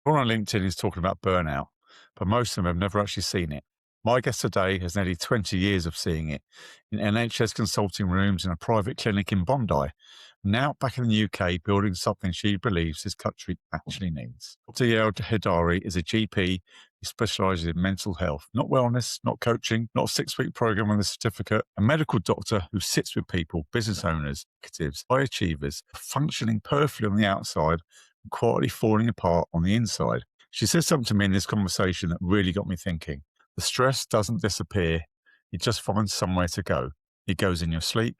Everyone on LinkedIn is talking about burnout, but most of them have never actually seen it. My guest today has nearly 20 years of seeing it in NHS consulting rooms in a private clinic in Bondi. Now back in the UK, building something she believes this country actually needs. Dr Yal Heidari is a GP who specialises in mental health, not wellness, not coaching, not a 6-week program with a certificate, a medical doctor who sits with people, business owners, executives, high achievers, functioning perfectly on the outside, quietly falling apart on the inside. She said something to me in this conversation that really got me thinking. The stress doesn't disappear. It just finds somewhere to go. It goes in your sleep,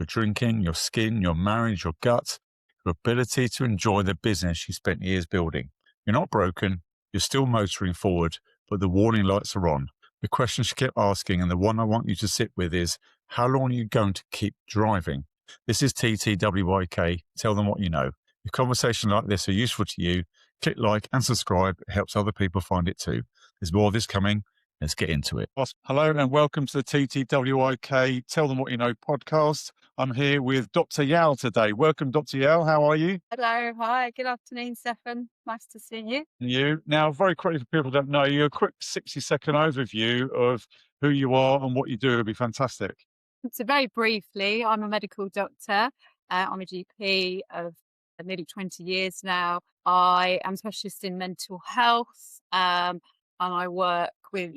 your drinking, your skin, your marriage, your gut, your ability to enjoy the business you spent years building. You're not broken. You're still motoring forward, but the warning lights are on. The question she kept asking, and the one I want you to sit with, is how long are you going to keep driving? This is TTWYK. Tell them what you know. If conversations like this are useful to you, click like and subscribe. It helps other people find it too. There's more of this coming. Let's get into it. Hello and welcome to the TTWIK Tell Them What You Know podcast. I'm here with Dr. Yal today. Welcome, Dr. Yal. How are you? Hello, hi, good afternoon, Stefan. Nice to see you. You. Now, very quickly for people who don't know you, a quick 60-second overview of who you are and what you do would be fantastic. So very briefly, I'm a medical doctor. I'm a GP of nearly 20 years now. I am a specialist in mental health and I work with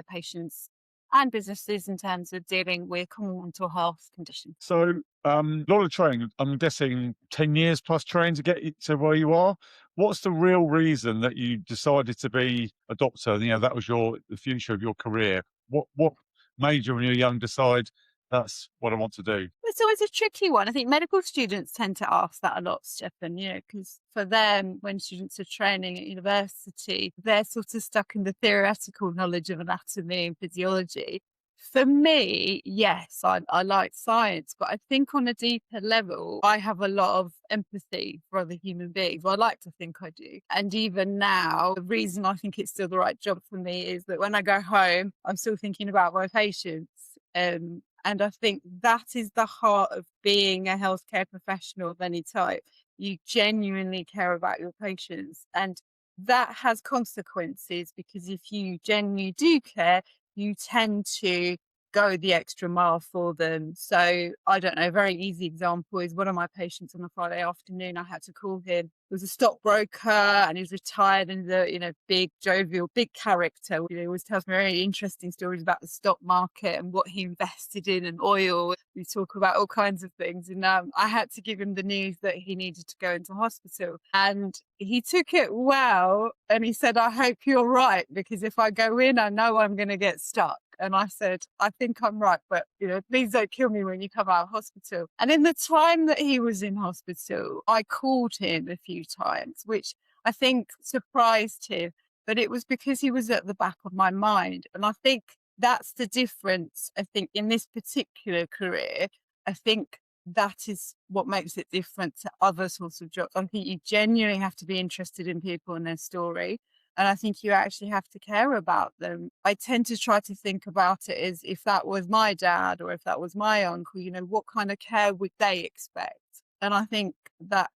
patients and businesses in terms of dealing with common mental health conditions. So, a lot of training, I'm guessing 10 years plus training to get you to where you are. What's the real reason that you decided to be a doctor? You know, that was the future of your career. What made you when you were young decide that's what I want to do? It's always a tricky one. I think medical students tend to ask that a lot, Stefan, because for them, when students are training at university, they're sort of stuck in the theoretical knowledge of anatomy and physiology. For me, yes, I like science, but I think on a deeper level, I have a lot of empathy for other human beings. Well, I like to think I do. And even now, the reason I think it's still the right job for me is that when I go home, I'm still thinking about my patients. And I think that is the heart of being a healthcare professional of any type. You genuinely care about your patients. And that has consequences because if you genuinely do care, you tend to go the extra mile for them. So I don't know, a very easy example is one of my patients on a Friday afternoon, I had to call him. He was a stockbroker and he was retired and big, jovial, big character. He always tells me very interesting stories about the stock market and what he invested in and oil. We talk about all kinds of things. And I had to give him the news that he needed to go into hospital. And he took it well. And he said, I hope you're right, because if I go in, I know I'm going to get stuck. And I said, I think I'm right, but please don't kill me when you come out of hospital. And in the time that he was in hospital, I called him a few times, which I think surprised him. But it was because he was at the back of my mind. And I think that's the difference. I think in this particular career, I think that is what makes it different to other sorts of jobs. I think you genuinely have to be interested in people and their story. And I think you actually have to care about them. I tend to try to think about it as if that was my dad or if that was my uncle, what kind of care would they expect? And I think that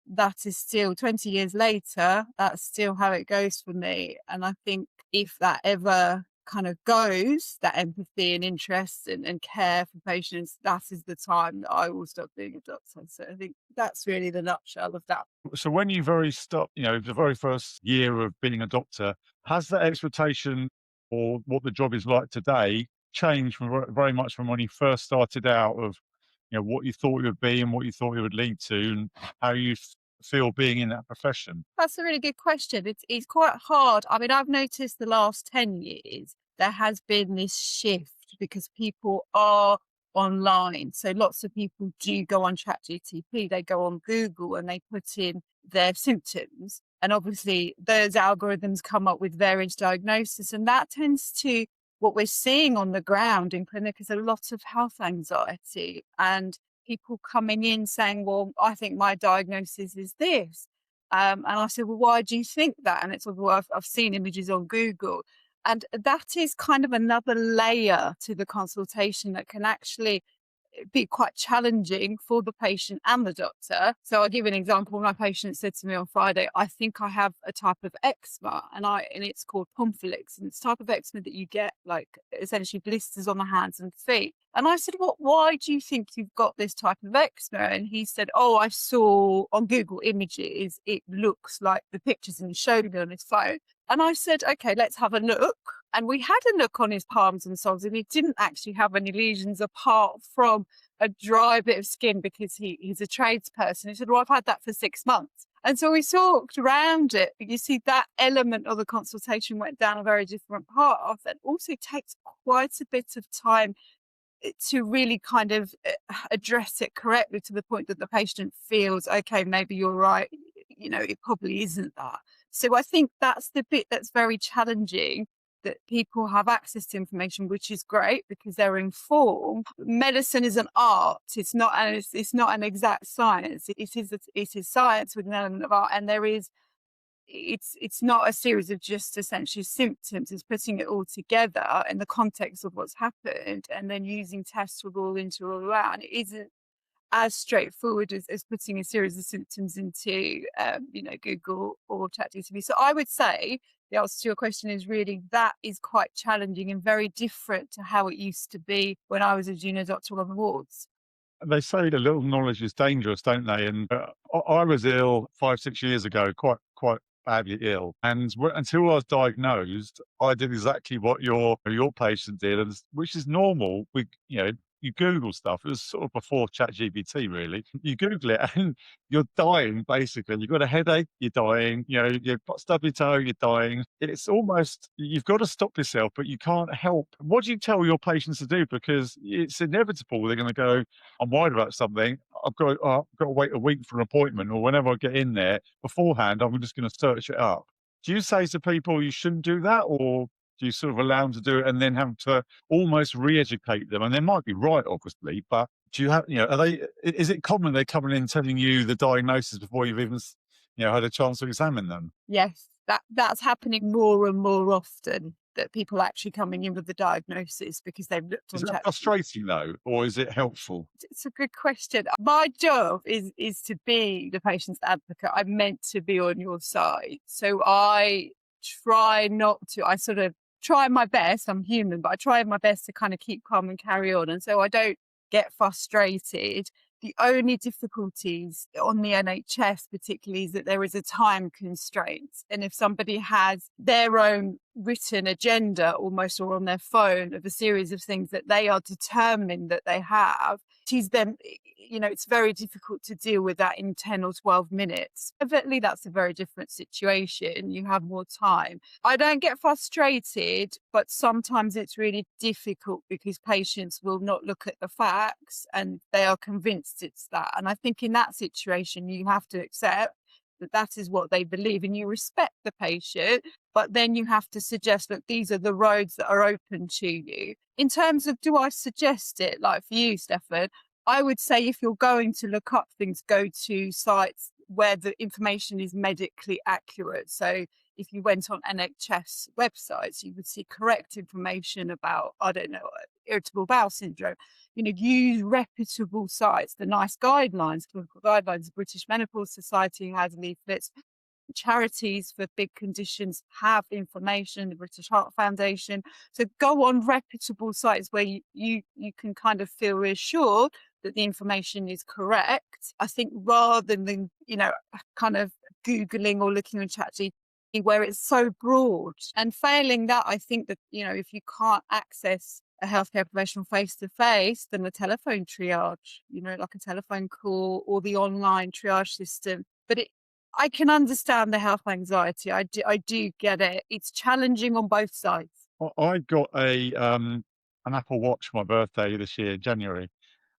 is still 20 years later, that's still how it goes for me. And I think if that ever kind of goes, that empathy and interest and care for patients, that is the time that I will stop being a doctor. So I think that's really the nutshell of that. So when you the very first year of being a doctor, has that expectation or what the job is like today changed very much from when you first started out of, what you thought it would be and what you thought it would lead to and how you feel being in that profession? That's a really good question. It's quite hard. I mean, I've noticed the last 10 years, there has been this shift because people are online. So lots of people do go on ChatGPT, they go on Google and they put in their symptoms. And obviously those algorithms come up with various diagnoses. And that tends to, what we're seeing on the ground in clinic is a lot of health anxiety and people coming in saying, well, I think my diagnosis is this. And I said, well, why do you think that? And it's, well, I've seen images on Google. And that is kind of another layer to the consultation that can actually be quite challenging for the patient and the doctor. So I'll give an example. My patient said to me on Friday, I think I have a type of eczema, and it's called Pomphylix, and it's a type of eczema that you get, like, essentially blisters on the hands and feet. And I said, "What? Why do you think you've got this type of eczema?" And he said, "Oh, I saw on Google Images, it looks like the pictures," and he showed me on his phone. And I said, "Okay, let's have a look." And we had a look on his palms and soles, and he didn't actually have any lesions apart from a dry bit of skin, because he's a tradesperson. He said, "Well, I've had that for 6 months." And so we talked around it. But you see, that element of the consultation went down a very different path, and also takes quite a bit of time to really kind of address it correctly, to the point that the patient feels, okay, maybe you're right, it probably isn't that. So I think that's the bit that's very challenging, that people have access to information, which is great because they're informed. Medicine is an art. It's not an exact science. It is science with an element of art, and it's not a series of just essentially symptoms. It's putting it all together in the context of what's happened, and then using tests with all into all out. And it isn't as straightforward as putting a series of symptoms into Google or ChatGPT. So I would say the answer to your question is really that is quite challenging and very different to how it used to be when I was a junior doctor on the wards. They say that little knowledge is dangerous, don't they? And I was ill 5, 6 years ago, quite badly ill, and until I was diagnosed, I did exactly what your patient did, and which is normal. You Google stuff. It was sort of before ChatGPT, really. You Google it, and you're dying basically. You've got a headache, you're dying. You've got stub your toe, you're dying. It's almost you've got to stop yourself, but you can't help. What do you tell your patients to do? Because it's inevitable they're going to go, I'm worried about something. I've got to wait a week for an appointment, or whenever I get in there beforehand, I'm just going to search it up. Do you say to people you shouldn't do that, or do you sort of allow them to do it and then have to almost re-educate them? And they might be right, obviously, but do you have, are they? Is it common they're coming in telling you the diagnosis before you've even, had a chance to examine them? Yes, that's happening more and more often, that people are actually coming in with the diagnosis because they've looked Is on that ChatGPT. frustrating though, or is it helpful? It's a good question. My job is to be the patient's advocate. I'm meant to be on your side. So I try not to, I sort of try my best. I'm human, but I try my best to kind of keep calm and carry on. And so I don't get frustrated. The only difficulties on the NHS, particularly, is that there is a time constraint. And if somebody has their own written agenda almost, or on their phone, of a series of things that they are determined that they have, it is then, it's very difficult to deal with that in 10 or 12 minutes. Evidently, that's a very different situation. You have more time. I don't get frustrated, but sometimes it's really difficult because patients will not look at the facts and they are convinced it's that. And I think in that situation, you have to accept that that is what they believe, and you respect the patient, but then you have to suggest that these are the roads that are open to you. In terms of, do I suggest it, like for you, Stefan, I would say if you're going to look up things, go to sites where the information is medically accurate. So if you went on NHS websites, you would see correct information about, I don't know, irritable bowel syndrome. Use reputable sites, the NICE guidelines, clinical guidelines. The British Menopause Society has leaflets. Charities for big conditions have information, the British Heart Foundation. So go on reputable sites where you can kind of feel reassured that the information is correct. I think rather than, kind of Googling or looking on ChatGPT, where it's so broad. And failing that, I think that, if you can't access a healthcare professional face to face, then a telephone triage, like a telephone call, or the online triage system. But I can understand the health anxiety. I do get it. It's challenging on both sides. I got an Apple Watch for my birthday this year, January,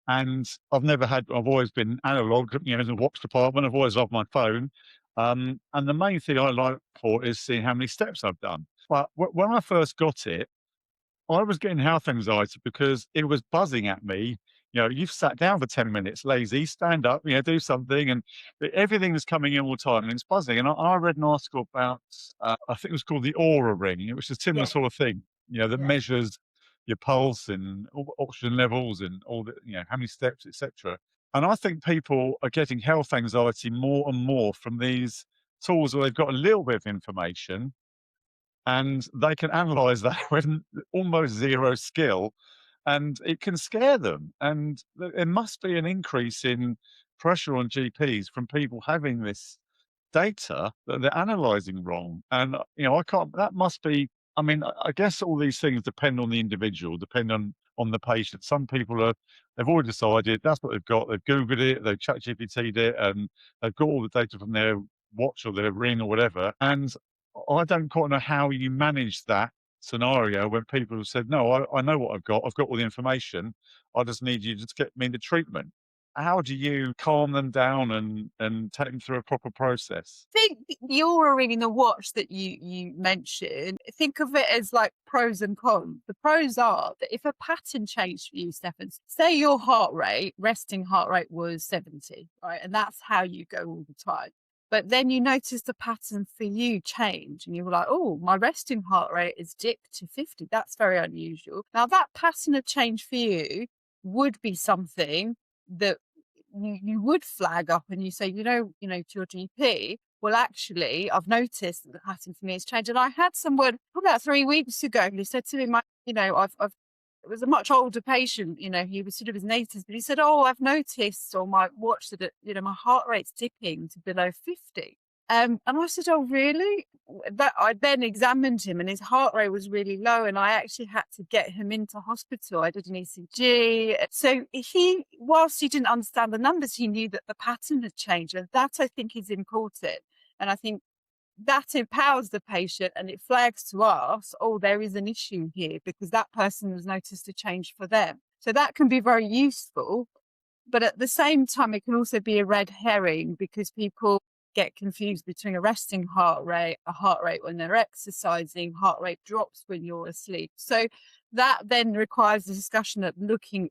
and I've always been analog, in the watch department. I've always loved my phone. And the main thing I like for is seeing how many steps I've done. But when I first got it, I was getting health anxiety because it was buzzing at me. You've sat down for 10 minutes, lazy, stand up, do something. And everything is coming in all the time and it's buzzing. And I read an article about, I think it was called the Aura Ring. It was a similar Yeah, sort of thing, that yeah. measures your pulse and oxygen levels and all the, how many steps, etc. And I think people are getting health anxiety more and more from these tools where they've got a little bit of information and they can analyze that with almost zero skill, and it can scare them. And there must be an increase in pressure on GPs from people having this data that they're analyzing wrong. And I can't. That must be. I mean, I guess all these things depend on the individual, depend on the patient. Some people they've already decided that's what they've got. They've Googled it, they've ChatGPT'd it, and they've got all the data from their watch or their ring or whatever. And I don't quite know how you manage that scenario when people have said, "No, I know what I've got. I've got all the information. I just need you to just get me the treatment." How do you calm them down and take them through a proper process? Think the aura ring in the watch that you mentioned, think of it as like pros and cons. The pros are that if a pattern changed for you, Stefan, say your resting heart rate was 70, right? And that's how you go all the time. But then you notice the pattern for you change and you were like, oh, my resting heart rate is dipped to 50. That's very unusual. Now that pattern of change for you would be something that you would flag up and you say, to your GP, well, actually, I've noticed that the pattern for me has changed. And I had someone about 3 weeks ago who said to me, I've it was a much older patient, he was sort of his 80s, but he said, oh, I've noticed on my watch that, my heart rate's dipping to below 50. And I said, oh, really? That I then examined him and his heart rate was really low. And I actually had to get him into hospital. I did an ECG. So whilst he didn't understand the numbers, he knew that the pattern had changed. And that I think is important. And I think that empowers the patient and it flags to us, oh, there is an issue here because that person has noticed a change for them. So that can be very useful. But at the same time, it can also be a red herring because people get confused between a resting heart rate, a heart rate when they're exercising, heart rate drops when you're asleep. So that then requires a discussion of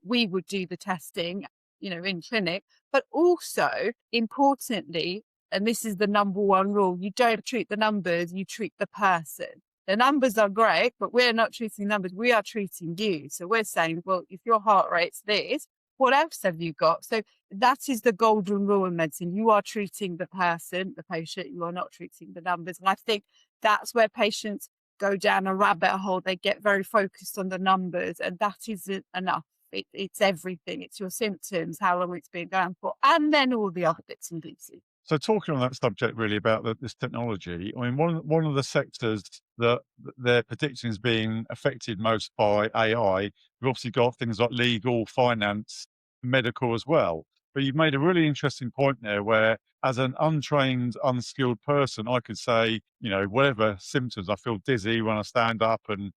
we would do the testing, in clinic, but also importantly, and this is the number one rule, you don't treat the numbers, you treat the person. The numbers are great, but we're not treating numbers, we are treating you. So we're saying, well, if your heart rate's this, what else have you got? So that is the golden rule in medicine. You are treating the person, the patient, you are not treating the numbers. And I think that's where patients go down a rabbit hole. They get very focused on the numbers, and that isn't enough. It's everything. It's your symptoms, how long it's been going for, and then all the other bits and pieces. So talking on that subject really about this technology, I mean, one of the sectors that they're predicting is being affected most by AI, we've obviously got things like legal, finance, medical as well. But you've made a really interesting point there where as an untrained, unskilled person, I could say, whatever symptoms, I feel dizzy when I stand up and,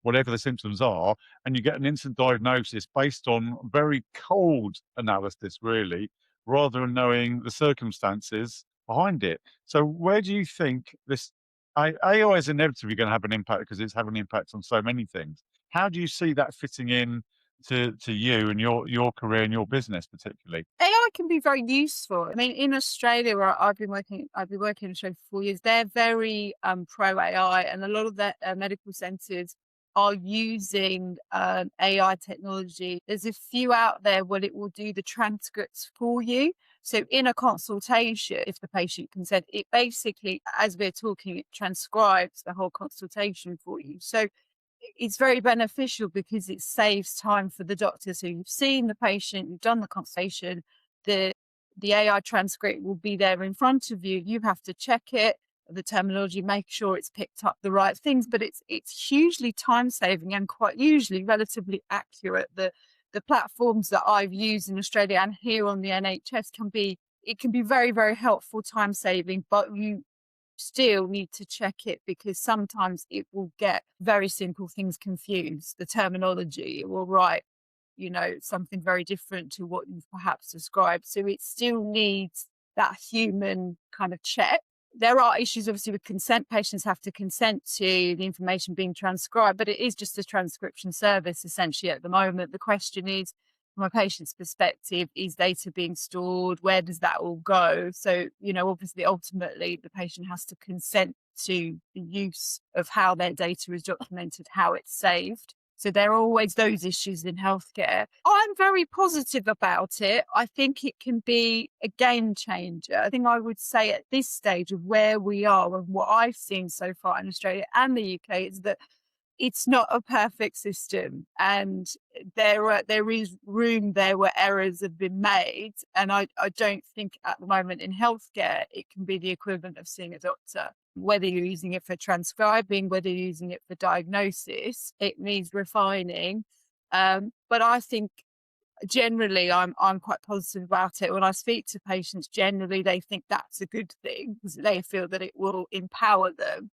whatever the symptoms are, and you get an instant diagnosis based on very cold analysis, really, rather than knowing the circumstances behind it. So where do you think this AI is inevitably going to have an impact because it's having an impact on so many things? How do you see that fitting in to you and your career and your business particularly? AI can be very useful. I mean, in Australia, where I've been working in Australia for 4 years, they're very pro AI, and a lot of the medical centres are using AI technology. There's a few out there where it will do the transcripts for you. So in a consultation, if the patient consents, it basically, as we're talking, it transcribes the whole consultation for you. So it's very beneficial because it saves time for the doctor. So you've seen the patient, you've done the consultation, the AI transcript will be there in front of you. You have to check it, the terminology, make sure it's picked up the right things, but it's hugely time saving and quite usually relatively accurate. The platforms that I've used in Australia and here on the NHS can be very, very helpful, time saving, but you still need to check it because sometimes it will get very simple things confused. The terminology, it will write, something very different to what you've perhaps described. So it still needs that human kind of check. There are issues obviously with consent. Patients have to consent to the information being transcribed, but it is just a transcription service essentially at the moment. The question is, from a patient's perspective, is data being stored? Where does that all go? So, obviously, ultimately, the patient has to consent to the use of how their data is documented, how it's saved. So there are always those issues in healthcare. I'm very positive about it. I think it can be a game changer. I think I would say at this stage of where we are and what I've seen so far in Australia and the UK is that it's not a perfect system, and there is room there where errors have been made. And I don't think at the moment in healthcare it can be the equivalent of seeing a doctor. Whether you're using it for transcribing, whether you're using it for diagnosis, it needs refining. But I think generally I'm quite positive about it. When I speak to patients, generally they think that's a good thing because they feel that it will empower them,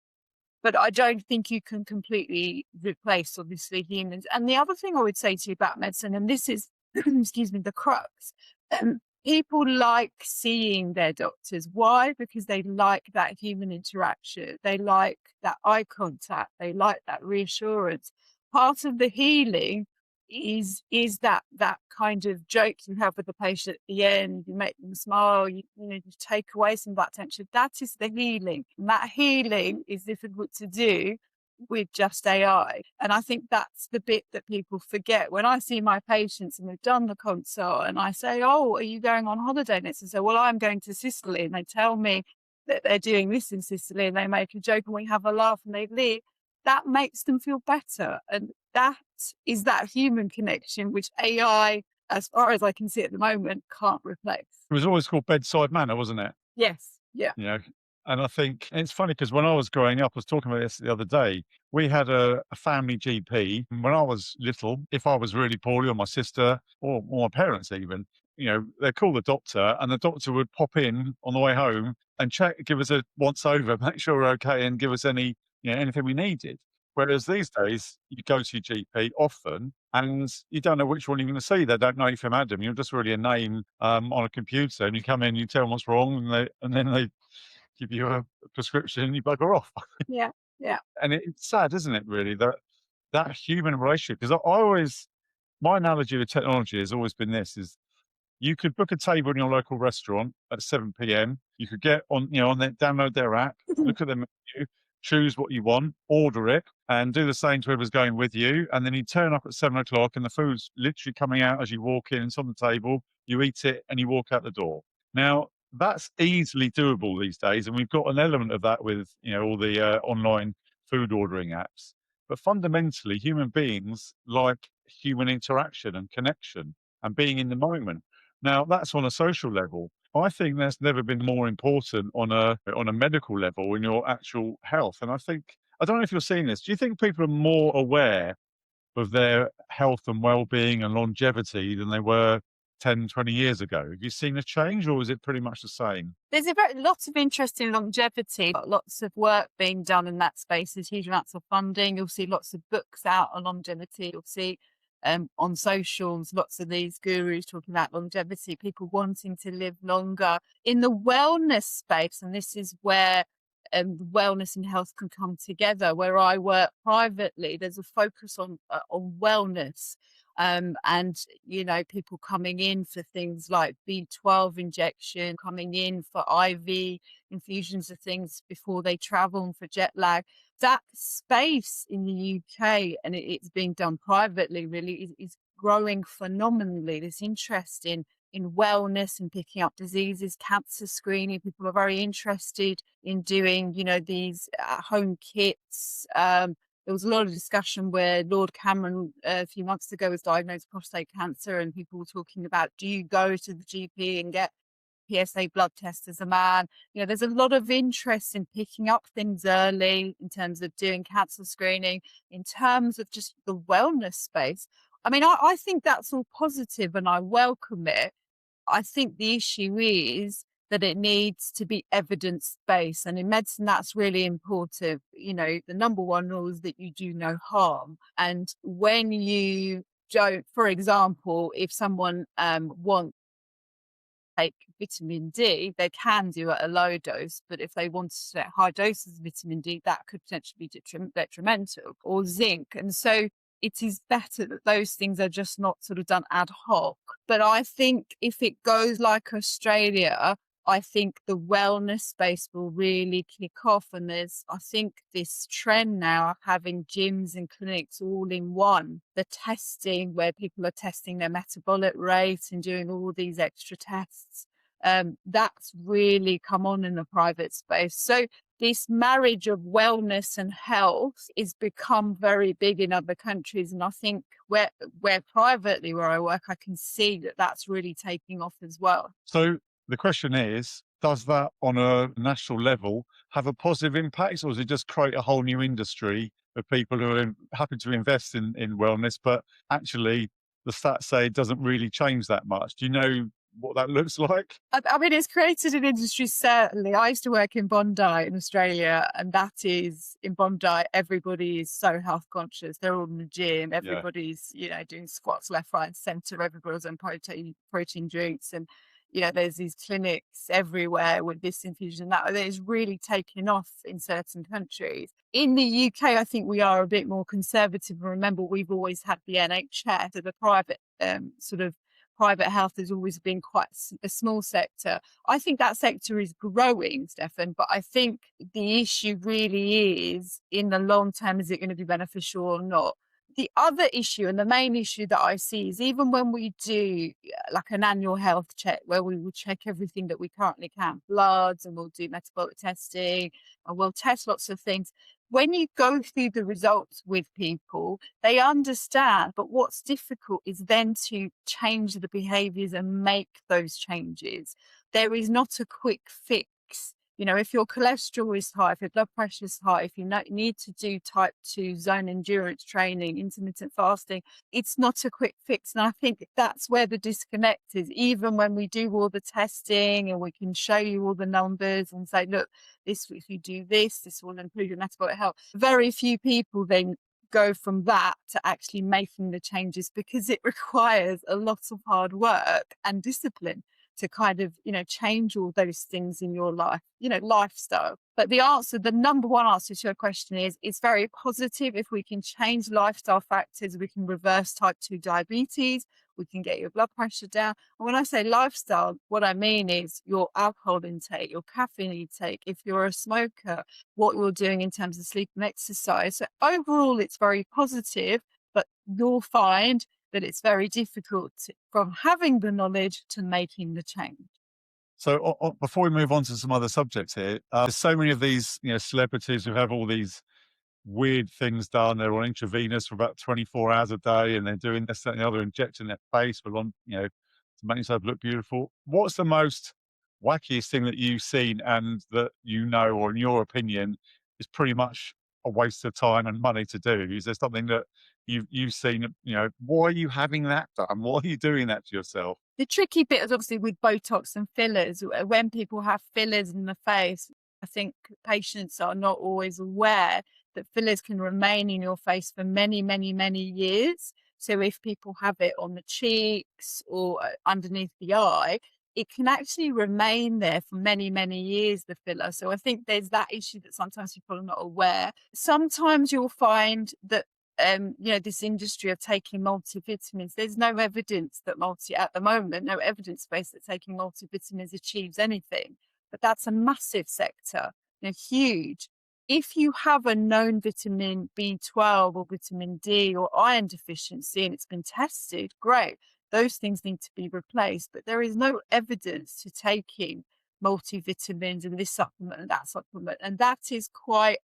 but I don't think you can completely replace, obviously, humans. And the other thing I would say to you about medicine, and this is, excuse me, the crux, people like seeing their doctors. Why? Because they like that human interaction. They like that eye contact. They like that reassurance. Part of the healing is that kind of joke you have with the patient at the end. You make them smile. You take away some of that tension. That is the healing, and that healing is difficult to do with just AI. And I think that's the bit that people forget. When I see my patients and we've done the consult, and I say, "Oh, are you going on holiday next?" And say, "Well, I'm going to Sicily," and they tell me that they're doing this in Sicily, and they make a joke, and we have a laugh, and they leave. That makes them feel better, and that is that human connection which AI, as far as I can see at the moment, can't replace. It was always called bedside manner, wasn't it? Yes. Yeah. You know, and I think and it's funny because when I was growing up, I was talking about this the other day. We had a family GP. And when I was little, if I was really poorly, or my sister, or my parents even, they'd call the doctor, and the doctor would pop in on the way home and check, give us a once over, make sure we're okay, and give us anything we needed. Whereas these days, you go to your GP often, and you don't know which one you're going to see. They don't know you from Adam. You're just really a name on a computer, and you come in, you tell them what's wrong, and then they give you a prescription and you bugger off. Yeah. Yeah. And it's sad, isn't it, really, that human relationship? Because I always, my analogy with technology has always been this: is you could book a table in your local restaurant at 7 p.m. You could get on their download their app, look at the menu, choose what you want, order it, and do the same to whoever's going with you. And then you turn up at 7 o'clock, and the food's literally coming out as you walk in. It's on the table. You eat it, and you walk out the door. Now that's easily doable these days, and we've got an element of that with all the online food ordering apps. But fundamentally, human beings like human interaction and connection and being in the moment. Now, that's on a social level. I think that's never been more important on a medical level in your actual health. And I don't know if you're seeing this. Do you think people are more aware of their health and well-being and longevity than they were 10, 20 years ago? Have you seen a change, or is it pretty much the same? There's lots of interest in longevity, lots of work being done in that space. There's huge amounts of funding. You'll see lots of books out on longevity. You'll see on socials, lots of these gurus talking about longevity, people wanting to live longer. In the wellness space, and this is where wellness and health can come together, where I work privately, there's a focus on wellness. And people coming in for things like B12 injection, coming in for IV infusions of things before they travel and for jet lag. That space in the UK, and it's being done privately, really is growing phenomenally. This interest in wellness and picking up diseases, cancer screening. People are very interested in doing, these home kits. There was a lot of discussion where Lord Cameron a few months ago was diagnosed with prostate cancer, and people were talking about, do you go to the GP and get PSA blood test as a man? There's a lot of interest in picking up things early in terms of doing cancer screening, in terms of just the wellness space. I mean, I think that's all positive and I welcome it. I think the issue is that it needs to be evidence-based. And in medicine, that's really important. The number one rule is that you do no harm. And when you don't, for example, if someone wants to take vitamin D, they can do it at a low dose. But if they want to take high doses of vitamin D, that could potentially be detrimental, or zinc. And so it is better that those things are just not sort of done ad hoc. But I think if it goes like Australia, I think the wellness space will really kick off. And I think, this trend now of having gyms and clinics all in one, the testing where people are testing their metabolic rate and doing all these extra tests, that's really come on in the private space. So this marriage of wellness and health is become very big in other countries. And I think where privately where I work, I can see that that's really taking off as well. So the question is, does that on a national level have a positive impact, or does it just create a whole new industry of people who are happy to invest in wellness, but actually the stats say it doesn't really change that much? Do you know what that looks like? I mean, it's created an industry, certainly. I used to work in Bondi in Australia, and that is, in Bondi, everybody is so health conscious. They're all in the gym. Yeah. Everybody's, doing squats left, right, and centre. Everybody's on protein drinks. And, there's these clinics everywhere with this infusion, that is really taking off in certain countries. In the UK, I think we are a bit more conservative. Remember, we've always had the NHS, so the private sort of private health has always been quite a small sector. I think that sector is growing, Stefan, but I think the issue really is, in the long term, is it going to be beneficial or not? The other issue, and the main issue that I see, is even when we do like an annual health check where we will check everything that we currently can, bloods, and we'll do metabolic testing, and we'll test lots of things. When you go through the results with people, they understand, but what's difficult is then to change the behaviors and make those changes. There is not a quick fix. If your cholesterol is high, if your blood pressure is high, if you need to do type 2 zone endurance training, intermittent fasting, it's not a quick fix. And I think that's where the disconnect is. Even when we do all the testing and we can show you all the numbers and say, look, if you do this will improve your metabolic health. Very few people then go from that to actually making the changes, because it requires a lot of hard work and discipline to kind of, change all those things in your life, lifestyle. But the number one answer to your question is, it's very positive. If we can change lifestyle factors, we can reverse type 2 diabetes, we can get your blood pressure down. And when I say lifestyle, what I mean is your alcohol intake, your caffeine intake, if you're a smoker, what you're doing in terms of sleep and exercise. So overall, it's very positive, but you'll find that it's very difficult from having the knowledge to making the change. So before we move on to some other subjects here, there's so many of these, celebrities who have all these weird things done. They're on intravenous for about 24 hours a day, and they're doing this, that, and the other, injecting their face to make themselves look beautiful. What's the most wackiest thing that you've seen and that or in your opinion, is pretty much a waste of time and money to do? Is there something that you've seen? Why are you having that done? Why are you doing that to yourself? The tricky bit is obviously with Botox and fillers. When people have fillers in the face, I think patients are not always aware that fillers can remain in your face for many, many, many years. So if people have it on the cheeks or underneath the eye, it can actually remain there for many, many years, the filler. So I think there's that issue that sometimes people are not aware. Sometimes you'll find that this industry of taking multivitamins, there's no evidence that at the moment, no evidence base that taking multivitamins achieves anything. But that's a massive sector, huge. If you have a known vitamin B12 or vitamin D or iron deficiency and it's been tested, great. Those things need to be replaced. But there is no evidence to taking multivitamins and this supplement and that supplement. And that is quite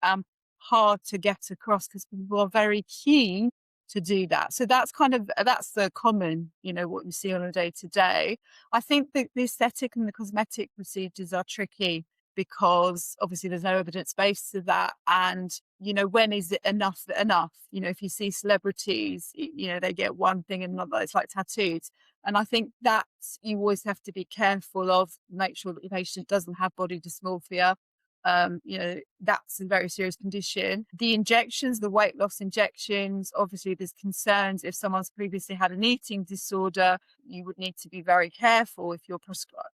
hard to get across, because people are very keen to do that. So that's the common, what you see on a day to day. I think that the aesthetic and the cosmetic procedures are tricky, because obviously there's no evidence base to that. And, when is it enough? If you see celebrities, they get one thing and another, it's like tattoos. And I think that you always have to be careful of, make sure that your patient doesn't have body dysmorphia. That's a very serious condition. The injections, the weight loss injections, obviously there's concerns if someone's previously had an eating disorder. You would need to be very careful if you're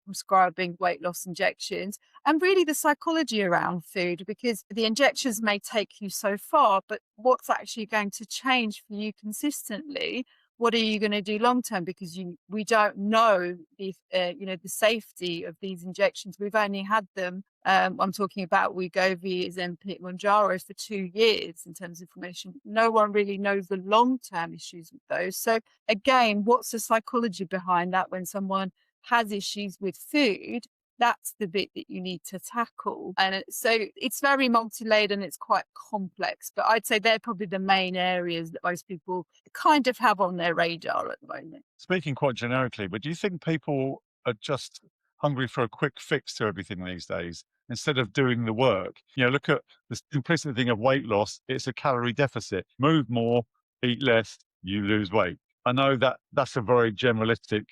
prescribing weight loss injections, and really the psychology around food, because the injections may take you so far, but what's actually going to change for you consistently what are you going to do long term? Because we don't know the the safety of these injections. We've only had them. I'm talking about Wegovy, Ozempic, Mounjaro for 2 years in terms of information. No one really knows the long term issues with those. So again, what's the psychology behind that when someone has issues with food? That's the bit that you need to tackle. And so it's very multi-layered and it's quite complex. But I'd say they're probably the main areas that most people kind of have on their radar at the moment. Speaking quite generically, but do you think people are just hungry for a quick fix to everything these days instead of doing the work? Look at the simplistic thing of weight loss. It's a calorie deficit. Move more, eat less, you lose weight. I know that that's a very generalistic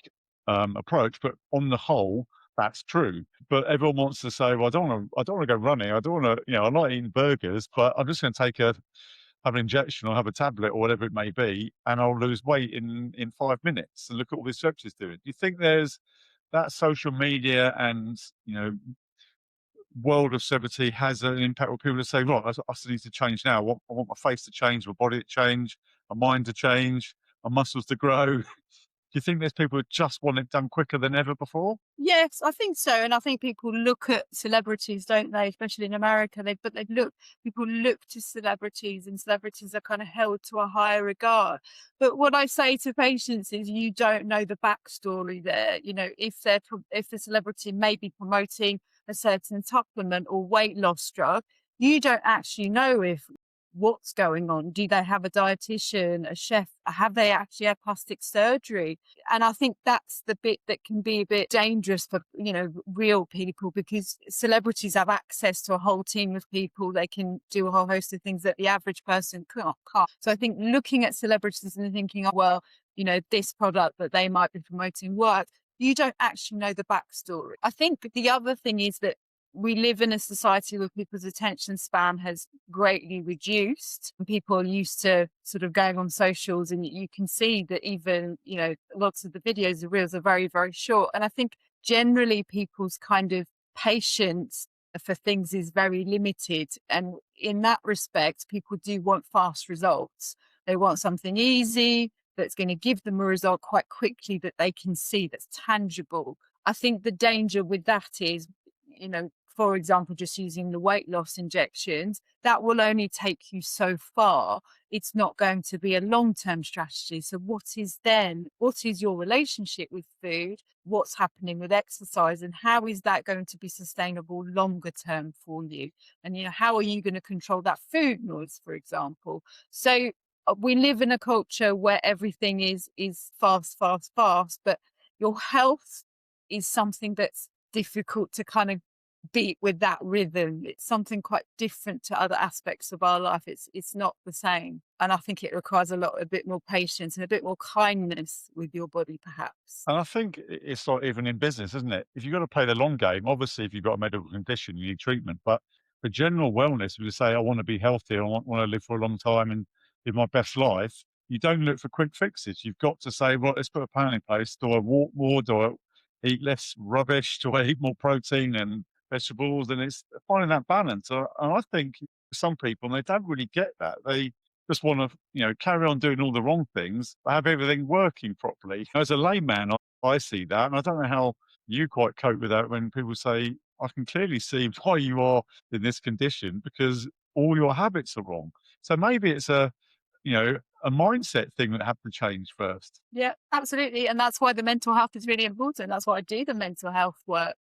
approach, but on the whole, that's true. But everyone wants to say, well, I don't want to go running. I don't want to, I like eating burgers, but I'm just going to have an injection or have a tablet or whatever it may be, and I'll lose weight in 5 minutes. And look at all this research is doing. Do you think there's that social media and world of celebrity has an impact where people say, right, I still need to change now. I want my face to change, my body to change, my mind to change, my muscles to grow. Do you think there's people who just want it done quicker than ever before? Yes, I think so. And I think people look at celebrities, don't they? Especially in America, people look to celebrities and celebrities are kind of held to a higher regard. But what I say to patients is you don't know the backstory there. If the celebrity may be promoting a certain supplement or weight loss drug, you don't actually know if what's going on. Do they have a dietitian, a chef? Have they actually had plastic surgery? And I think that's the bit that can be a bit dangerous for, real people, because celebrities have access to a whole team of people. They can do a whole host of things that the average person can't. So I think looking at celebrities and thinking, oh, well, this product that they might be promoting works, you don't actually know the backstory. I think the other thing is that we live in a society where people's attention span has greatly reduced. And people are used to sort of going on socials, and you can see that even, lots of the videos, the reels are very, very short. And I think generally people's kind of patience for things is very limited. And in that respect, people do want fast results. They want something easy that's going to give them a result quite quickly that they can see, that's tangible. I think the danger with that is, for example, just using the weight loss injections, that will only take you so far. It's not going to be a long-term strategy. So what is your relationship with food? What's happening with exercise? And how is that going to be sustainable longer term for you? And, how are you going to control that food noise, for example? So we live in a culture where everything is fast, fast, fast, but your health is something that's difficult to kind of beat with that rhythm. It's something quite different to other aspects of our life. It's not the same. And I think it requires a bit more patience and a bit more kindness with your body, perhaps. And I think it's like even in business, isn't it? If you've got to play the long game, obviously, if you've got a medical condition, you need treatment. But for general wellness, if you say, I want to be healthy, I want to live for a long time and live my best life, you don't look for quick fixes. You've got to say, well, let's put a plan in place. Do I walk more? Do I eat less rubbish? Do I eat more protein and vegetables? And it's finding that balance. And I think some people, they don't really get that. They just want to, carry on doing all the wrong things, but have everything working properly. As a layman, I see that, and I don't know how you quite cope with that when people say, "I can clearly see why you are in this condition because all your habits are wrong." So maybe it's a mindset thing that have to change first. Yeah, absolutely. And that's why the mental health is really important. That's why I do the mental health work,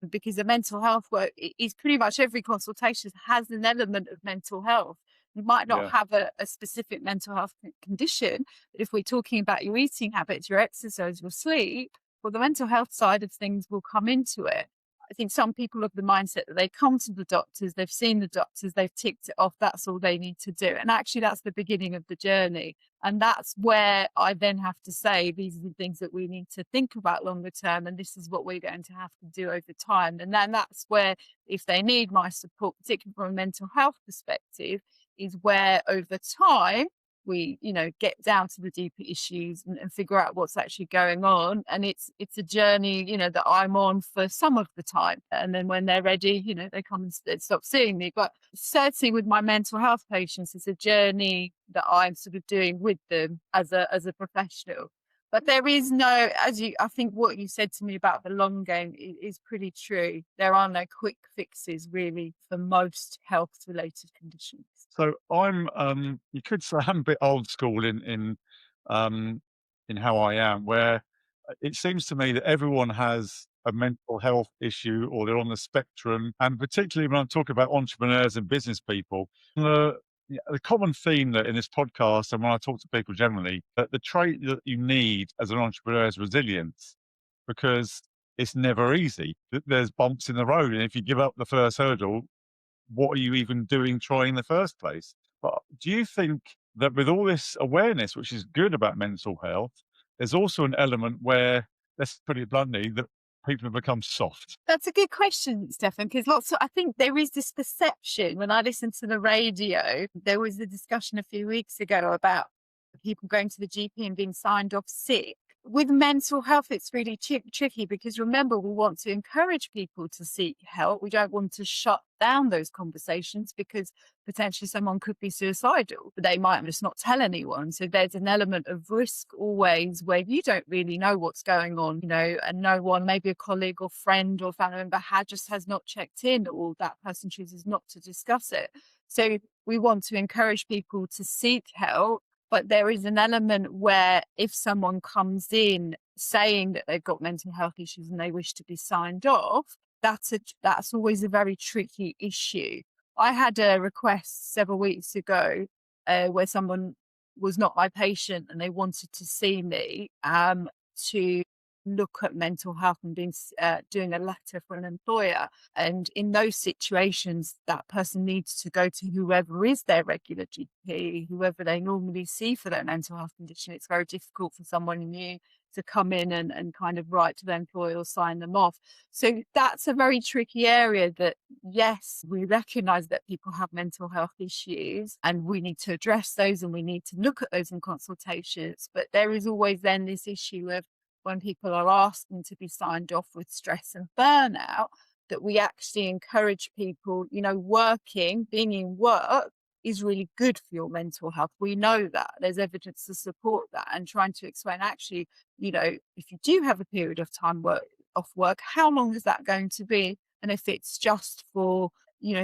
because the mental health work is pretty much every consultation has an element of mental health. You might not Yeah. have a specific mental health condition, but if we're talking about your eating habits, your exercise, your sleep, well, the mental health side of things will come into it. I think some people have the mindset that they come to the doctors, they've seen the doctors, they've ticked it off, that's all they need to do. And actually, that's the beginning of the journey. And that's where I then have to say, these are the things that we need to think about longer term. And this is what we're going to have to do over time. And then that's where, if they need my support, particularly from a mental health perspective, is where over time, we, get down to the deeper issues and figure out what's actually going on. And it's a journey, that I'm on for some of the time. And then when they're ready, they come and stop seeing me. But certainly with my mental health patients, it's a journey that I'm sort of doing with them as a professional. But there is no, I think what you said to me about the long game is pretty true. There are no quick fixes really for most health related conditions. So you could say I'm a bit old school um, in how I am, where it seems to me that everyone has a mental health issue or they're on the spectrum. And particularly when I'm talking about entrepreneurs and business people, the common theme that in this podcast and when I talk to people generally, that the trait that you need as an entrepreneur is resilience because it's never easy. There's bumps in the road. And if you give up the first hurdle, what are you even doing trying in the first place? But do you think that with all this awareness, which is good about mental health, there's also an element where, let's put it bluntly, that people have become soft? That's a good question, Stefan, because I think there is this perception when I listen to the radio. There was a discussion a few weeks ago about people going to the GP and being signed off sick. With mental health, it's really tricky because remember, we want to encourage people to seek help. We don't want to shut down those conversations because potentially someone could be suicidal, but they might just not tell anyone. So there's an element of risk always where you don't really know what's going on, and no one, maybe a colleague or friend or family member has not checked in, or that person chooses not to discuss it. So we want to encourage people to seek help. But there is an element where if someone comes in saying that they've got mental health issues and they wish to be signed off, that's always a very tricky issue. I had a request several weeks ago where someone was not my patient and they wanted to see me to look at mental health and doing a letter for an employer. And in those situations, that person needs to go to whoever is their regular GP, whoever they normally see for their mental health condition. It's very difficult for someone new to come in and kind of write to the employer or sign them off. So that's a very tricky area that, yes, we recognize that people have mental health issues and we need to address those and we need to look at those in consultations. But there is always then this issue of when people are asking to be signed off with stress and burnout, that we actually encourage people, being in work is really good for your mental health. We know that there's evidence to support that, and trying to explain actually, if you do have a period of time off work, how long is that going to be? And if it's just for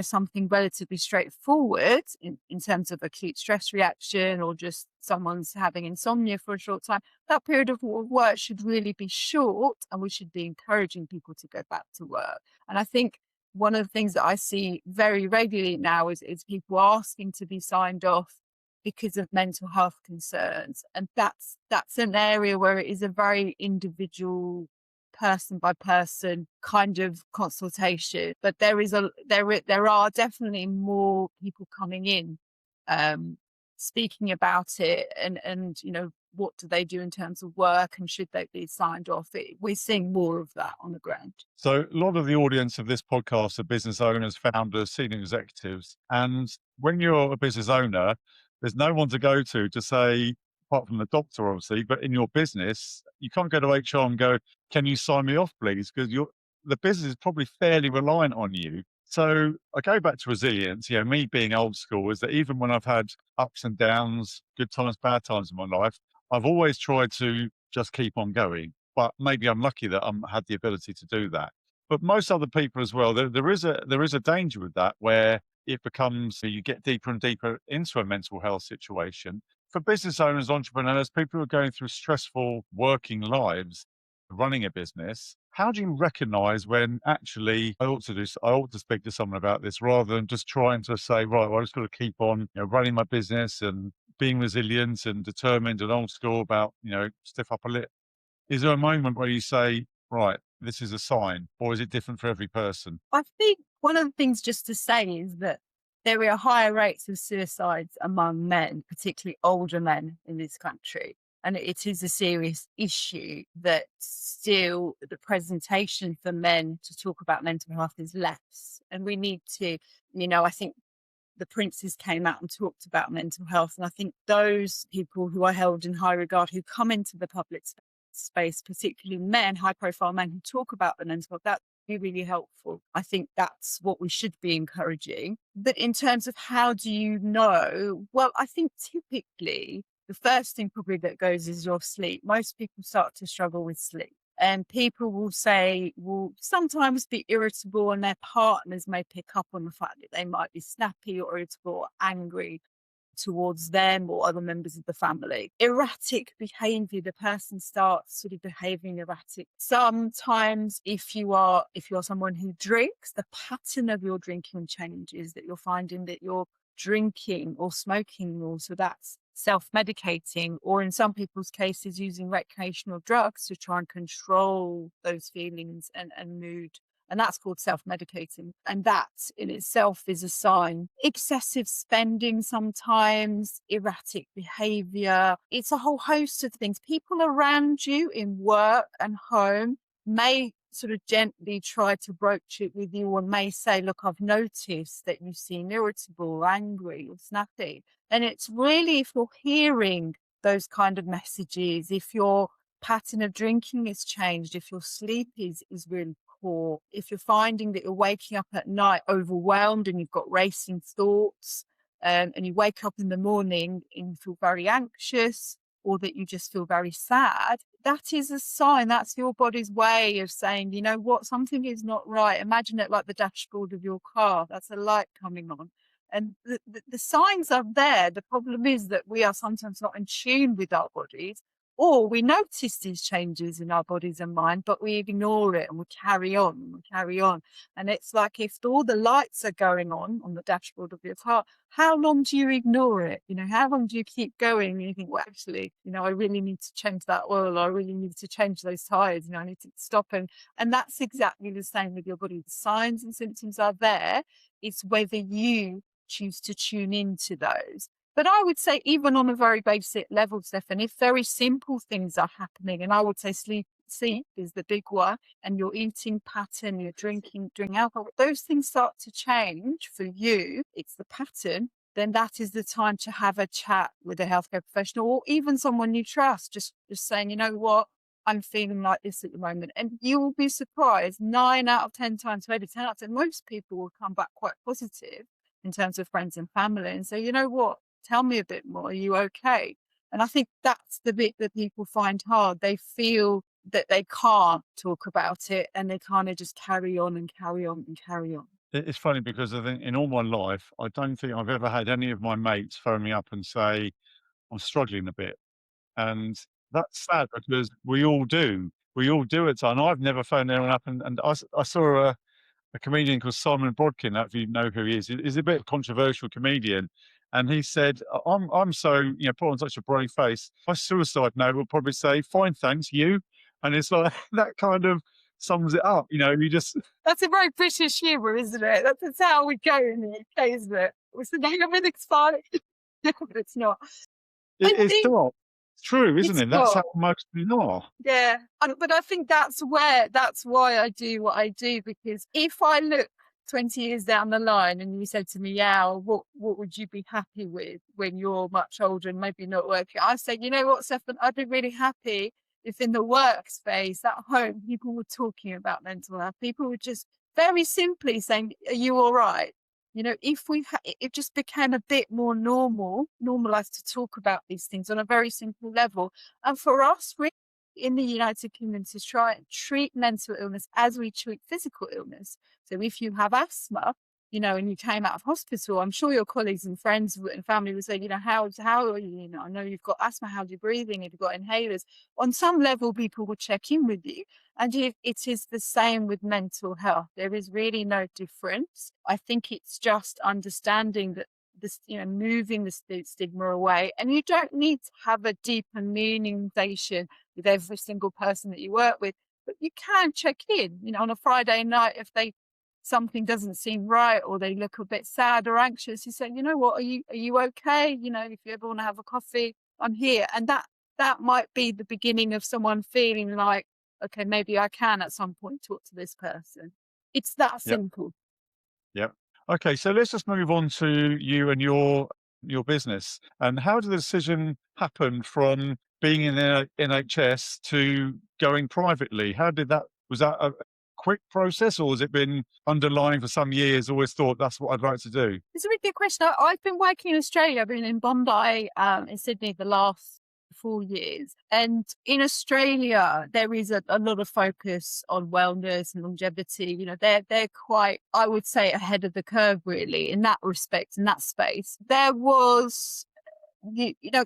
something relatively straightforward in terms of acute stress reaction or just someone's having insomnia for a short time, that period of work should really be short and we should be encouraging people to go back to work. And I think one of the things that I see very regularly now is people asking to be signed off because of mental health concerns. And that's an area where it is a very individual person by person kind of consultation, but there are definitely more people coming in speaking about it and what do they do in terms of work and should they be signed off. We're seeing more of that on the ground. So a lot of the audience of this podcast are business owners, founders, senior executives. And when you're a business owner, there's no one to go to say, apart from the doctor, obviously, but in your business, you can't go to HR and go, can you sign me off, please? Because the business is probably fairly reliant on you. So I go back to resilience, me being old school is that even when I've had ups and downs, good times, bad times in my life, I've always tried to just keep on going. But maybe I'm lucky that I had the ability to do that. But most other people as well, there is a danger with that where it becomes you get deeper and deeper into a mental health situation. For business owners, entrepreneurs, people who are going through stressful working lives, running a business, how do you recognize when actually I ought to speak to someone about this rather than just trying to say, right, well, I just got to keep on running my business and being resilient and determined and old school about, stiff upper lip. Is there a moment where you say, right, this is a sign, or is it different for every person? I think one of the things just to say is that there are higher rates of suicides among men, particularly older men in this country. And it is a serious issue that still the presentation for men to talk about mental health is less. And we need to, I think the princes came out and talked about mental health. And I think those people who I held in high regard, who come into the public space, particularly men, high profile men who talk about the mental health, that's really helpful. I think that's what we should be encouraging. But in terms of how do you know? Well, I think typically the first thing probably that goes is your sleep. Most people start to struggle with sleep. And people will sometimes be irritable, and their partners may pick up on the fact that they might be snappy or irritable or angry towards them or other members of the family. Erratic behavior, the person starts sort of behaving erratic. Sometimes if you're someone who drinks, the pattern of your drinking changes, that you're finding that you're drinking or smoking more. So that's self-medicating, or in some people's cases using recreational drugs to try and control those feelings and mood. And that's called self-medicating. And that in itself is a sign. Excessive spending sometimes, erratic behavior. It's a whole host of things. People around you in work and home may sort of gently try to broach it with you, or may say, look, I've noticed that you seem irritable or angry or snappy. And it's really, if you're hearing those kind of messages, if your pattern of drinking has changed, if your sleep is really poor, if you're finding that you're waking up at night overwhelmed and you've got racing thoughts, and you wake up in the morning and you feel very anxious, or that you just feel very sad, that is a sign. That's your body's way of saying, you know what, something is not right. Imagine it like the dashboard of your car. That's a light coming on. And the signs are there. The problem is that we are sometimes not in tune with our bodies, or we notice these changes in our bodies and mind, but we ignore it and we carry on and we carry on. And it's like, if all the lights are going on the dashboard of your car, how long do you ignore it? You know, how long do you keep going? And you think, well, actually, you know, I really need to change that oil. I really need to change those tires. You know, I need to stop. And that's exactly the same with your body. The signs and symptoms are there. It's whether you choose to tune into those. But I would say, even on a very basic level, Stefan, if very simple things are happening, and I would say sleep is the big one, and your eating pattern, your drinking alcohol, those things start to change for you, it's the pattern, then that is the time to have a chat with a healthcare professional, or even someone you trust, just saying, you know what, I'm feeling like this at the moment. And you will be surprised, 9 out of 10 times, maybe 10 out of 10, most people will come back quite positive in terms of friends and family and say, you know what, tell me a bit more. Are you okay? And I think that's the bit that people find hard. They feel that they can't talk about it, and they kind of just carry on and carry on and carry on. It's funny because I think in all my life, I don't think I've ever had any of my mates phone me up and say, I'm struggling a bit. And that's sad because we all do. We all do it. And I've never phoned anyone up. And I saw a comedian called Simon Brodkin, if you know who he is. He's a bit of a controversial comedian. And he said, I'm so, you know, put on such a brave face. My suicide note will probably say, fine, thanks, you. And it's like, that kind of sums it up. You know, you just, That's a very British humour, isn't it? That's how we go in the UK, isn't it? It's the name everything's fine. No, but it's not. I it's think not. It's true, isn't it's it? That's how not. most people are. Yeah, but I think that's why I do what I do, because if I look 20 years down the line and you said to me, yeah, what would you be happy with when you're much older and maybe not working? I say, you know what, Stefan, I'd be really happy if in the workspace at home people were talking about mental health. People were just very simply saying, are you all right? You know, if it just became a bit more normalized to talk about these things on a very simple level. And for us, really, in the United Kingdom, to try and treat mental illness as we treat physical illness. So if you have asthma, you know, and you came out of hospital, I'm sure your colleagues and friends and family would say, you know, how are you? You know, I know you've got asthma, how's your breathing? Have you got inhalers? On some level, people will check in with you. And it is the same with mental health. There is really no difference. I think it's just understanding that this, you know, moving the stigma away. And you don't need to have a deeper meaning station with every single person that you work with, but you can check in, you know, on a Friday night if something doesn't seem right, or they look a bit sad or anxious. You say, you know what, are you okay? You know, if you ever want to have a coffee, I'm here. And that might be the beginning of someone feeling like, okay, maybe I can at some point talk to this person. It's that Yep. simple. Yep. Okay, so let's just move on to you and your business. And how did the decision happen from being in the NHS to going privately? How did that was that a quick process, or has it been underlying for some years? Always thought that's what I'd like to do. It's a really good question. I've been working in Australia. I've been in Bondi, in Sydney the last 4 years. And in Australia, there is a lot of focus on wellness and longevity. They're quite, I would say, ahead of the curve, really, in that respect, in that space. There was,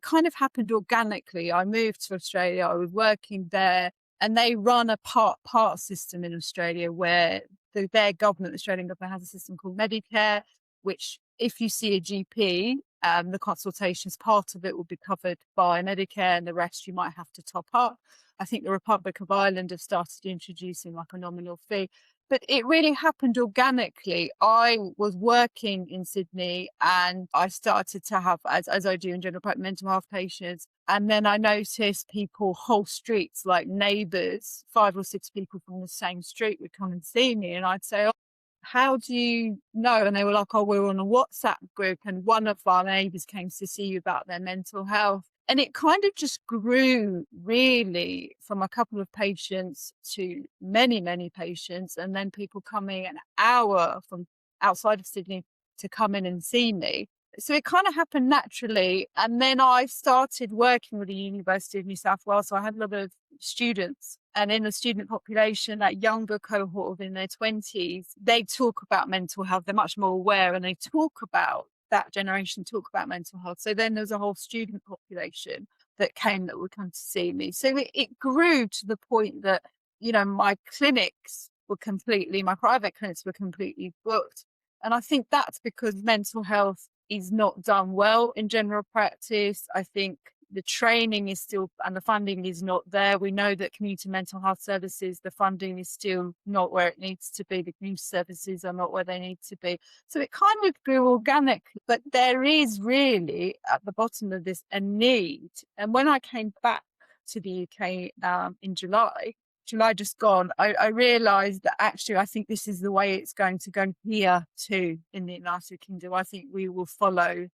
kind of happened organically. I moved to Australia. I was working there, and they run a part system in Australia where their government, the Australian government, has a system called Medicare, which if you see a GP, the consultations part of it will be covered by Medicare, and the rest you might have to top up. I think the Republic of Ireland have started introducing like a nominal fee, but it really happened organically. I was working in Sydney and I started to have, as I do in general practice, mental health patients. And then I noticed people, whole streets, like neighbours, 5 or 6 people from the same street would come and see me. And I'd say, how do you know? And they were like, oh, we're on a WhatsApp group, and one of our neighbours came to see you about their mental health. And it kind of just grew really from a couple of patients to many, many patients, and then people coming an hour from outside of Sydney to come in and see me. So it kind of happened naturally. And then I started working with the University of New South Wales. So I had a lot of students, and in the student population, that younger cohort of in their 20s, they talk about mental health. They're much more aware, and they talk about that generation talk about mental health. So then there's a whole student population that would come to see me. So it grew to the point that, my private clinics were completely booked. And I think that's because mental health is not done well in general practice. I think the training is still, and the funding is not there. We know that community mental health services, the funding is still not where it needs to be. The community services are not where they need to be. So it kind of grew organic, but there is really at the bottom of this a need. And when I came back to the UK in July just gone, I realised that actually I think this is the way it's going to go here too in the United Kingdom. I think we will follow,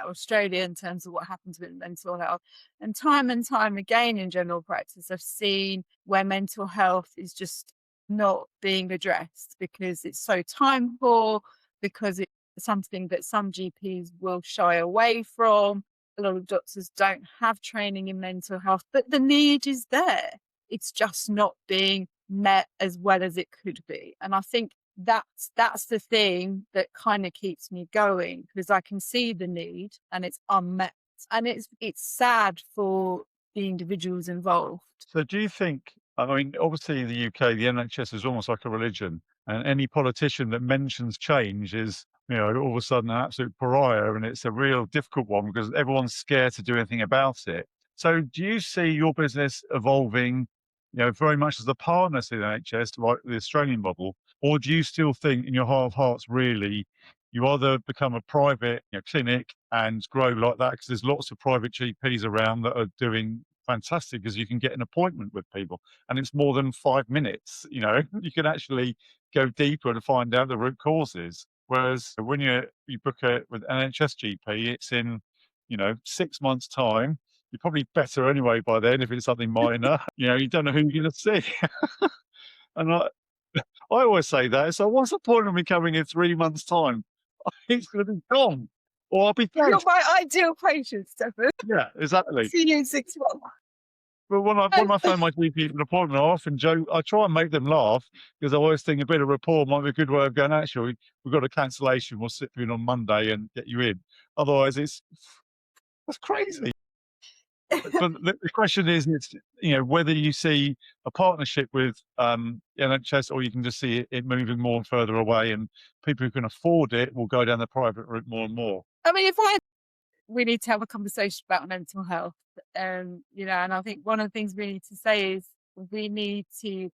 Australia in terms of what happens with mental health. And time again in general practice, I've seen where mental health is just not being addressed because it's so time poor, because it's something that some GPs will shy away from. A lot of doctors don't have training in mental health, but the need is there. It's just not being met as well as it could be. And I think that's the thing that kind of keeps me going, because I can see the need and it's unmet. And it's sad for the individuals involved. So do you think, I mean, obviously in the UK, the NHS is almost like a religion, and any politician that mentions change is, all of a sudden an absolute pariah, and it's a real difficult one because everyone's scared to do anything about it. So do you see your business evolving, very much as a partner to the NHS, like the Australian model, or do you still think in your heart of hearts, really, you either become a private clinic and grow like that, because there's lots of private GPs around that are doing fantastic, because you can get an appointment with people and it's more than 5 minutes. You can actually go deeper and find out the root causes. Whereas when you book it with NHS GP, it's in 6 months time. You're probably better anyway by then if it's something minor. You don't know who you're going to see. And I always say that. So what's the point of me coming in 3 months time? It's going to be gone, or I'll be dead. You're my ideal patient, Stefan. Yeah, exactly. See you in 6 months. But when I phone my GP for an appointment, I often joke, I try and make them laugh, because I always think a bit of rapport might be a good way of going, actually, we've got a cancellation, we'll sit you in on Monday and get you in. Otherwise, that's crazy. But the question is, it's, whether you see a partnership with NHS, or you can just see it moving more and further away, and people who can afford it will go down the private route more and more. I mean, we need to have a conversation about mental health. And I think one of the things we need to say is we need to,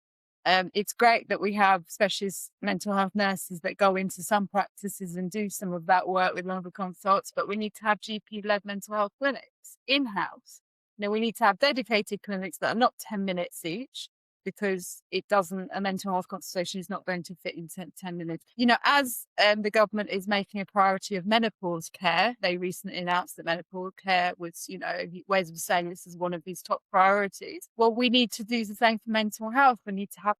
it's great that we have specialist mental health nurses that go into some practices and do some of that work with longer consults, but we need to have GP-led mental health clinics in-house. We need to have dedicated clinics that are not 10 minutes each, because a mental health consultation is not going to fit in 10 minutes. As the government is making a priority of menopause care, they recently announced that menopause care was, ways of saying this is one of these top priorities. Well, we need to do the same for mental health. We need to have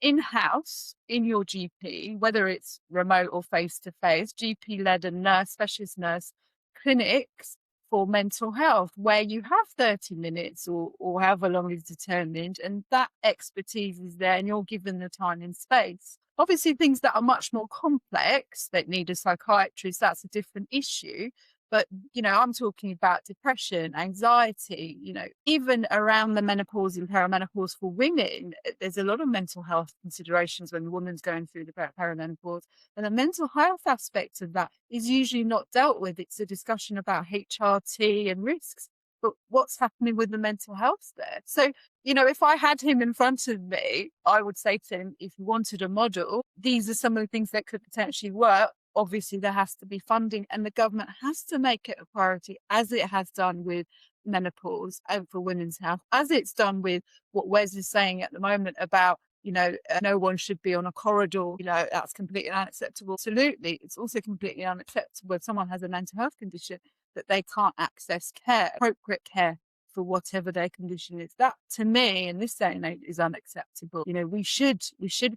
in-house in your GP, whether it's remote or face-to-face, GP-led and specialist nurse clinics for mental health, where you have 30 minutes or however long is determined, and that expertise is there and you're given the time and space. Obviously, things that are much more complex that need a psychiatrist, that's a different issue. But, I'm talking about depression, anxiety, even around the menopause and perimenopause for women, there's a lot of mental health considerations when the woman's going through the perimenopause. And the mental health aspect of that is usually not dealt with. It's a discussion about HRT and risks. But what's happening with the mental health there? So, if I had him in front of me, I would say to him, if you wanted a model, these are some of the things that could potentially work. Obviously, there has to be funding, and the government has to make it a priority, as it has done with menopause and for women's health, as it's done with what Wes is saying at the moment about, no one should be on a corridor. That's completely unacceptable. Absolutely. It's also completely unacceptable if someone has a mental health condition that they can't access care, appropriate care for whatever their condition is. That, to me, in this day and age, is unacceptable. We should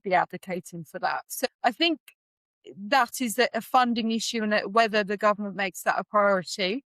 be advocating for that. So I think that is a funding issue, and whether the government makes that a priority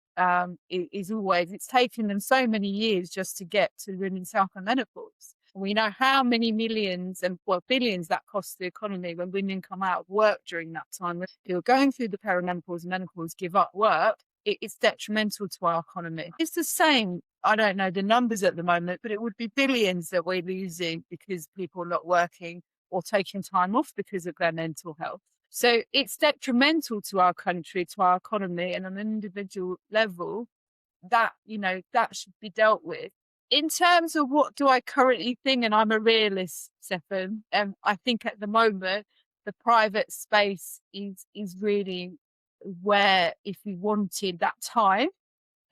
is always, it's taken them so many years just to get to women's health and menopause. We know how many millions and billions that costs the economy when women come out of work during that time. When you're going through the perimenopause and menopause, give up work, it's detrimental to our economy. It's the same. I don't know the numbers at the moment, but it would be billions that we're losing because people are not working or taking time off because of their mental health. So it's detrimental to our country, to our economy, and on an individual level, that should be dealt with. In terms of what do I currently think, and I'm a realist, Stefan, I think at the moment the private space is really where, if you wanted that time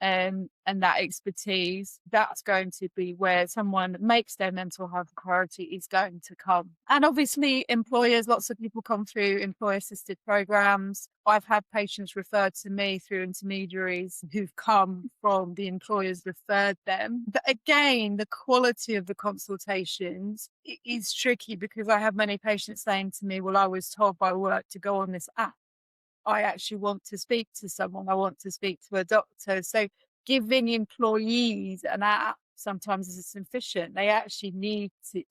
and that expertise, that's going to be where someone makes their mental health priority is going to come. And obviously employers, lots of people come through employer assisted programs. I've had patients referred to me through intermediaries who've come from the employers referred them. But again, the quality of the consultations is tricky, because I have many patients saying to me, well, I was told by work to go on this app. I actually want to speak to someone. I want to speak to a doctor. So giving employees an app sometimes is sufficient. They actually need to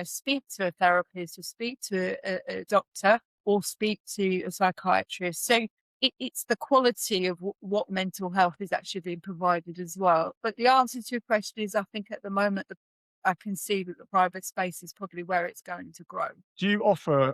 speak to a therapist, or speak to a doctor, or speak to a psychiatrist. So it's the quality of what mental health is actually being provided as well. But the answer to your question is, I think at the moment, I can see that the private space is probably where it's going to grow. Do you offer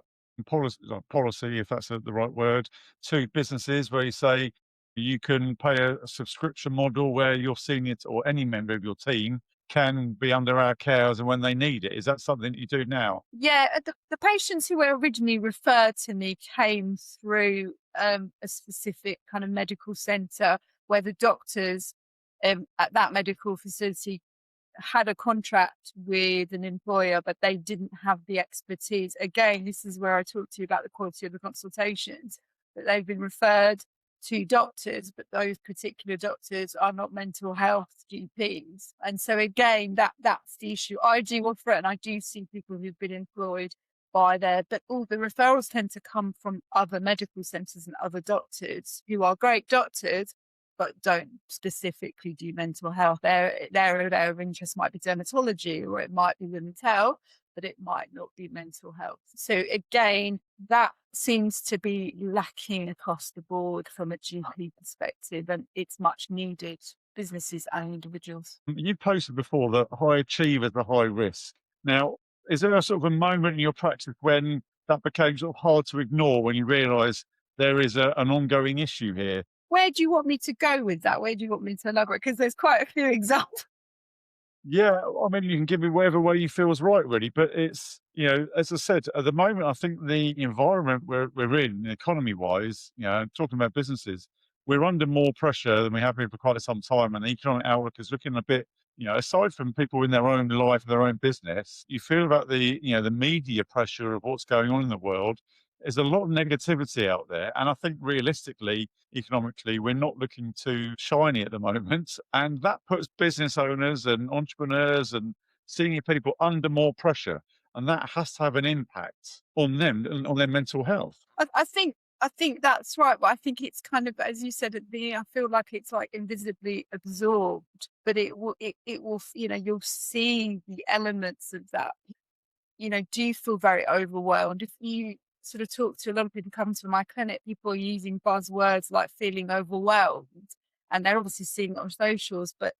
policy, if that's the right word, to businesses where you say you can pay a subscription model where your senior or any member of your team can be under our care as and when they need it? Is that something that you do now? Yeah, the patients who were originally referred to me came through a specific kind of medical centre where the doctors at that medical facility had a contract with an employer, but they didn't have the expertise. Again, this is where I talk to you about the quality of the consultations, that they've been referred to doctors, but those particular doctors are not mental health GPs. And so again, that's the issue. I do offer it, and I do see people who've been employed by there, but all the referrals tend to come from other medical centres and other doctors who are great doctors, but don't specifically do mental health. Their area of interest might be dermatology, or it might be women's health, but it might not be mental health. So again, that seems to be lacking across the board from a GP perspective, and it's much needed, businesses and individuals. You posted before that high achievers are high risk. Now, is there a sort of a moment in your practice when that became sort of hard to ignore, when you realise there is an ongoing issue here? Where do you want me to go with that? Where do you want me to elaborate? Because there's quite a few examples. Yeah, I mean, you can give me whatever way you feel is right, really. But it's, as I said, at the moment, I think the environment we're in, economy-wise, talking about businesses, we're under more pressure than we have been for quite some time, and the economic outlook is looking a bit Aside from people in their own life, their own business, you feel about the media pressure of what's going on in the world. There's a lot of negativity out there. And I think realistically, economically, we're not looking too shiny at the moment. And that puts business owners and entrepreneurs and senior people under more pressure. And that has to have an impact on them and on their mental health. I think that's right, but I think it's kind of, as you said at the beginning, I feel like it's like invisibly absorbed, but it will, you'll see the elements of that. Do you feel very overwhelmed? If you sort of talk to a lot of people come to my clinic, people are using buzzwords like feeling overwhelmed, and they're obviously seeing it on socials, but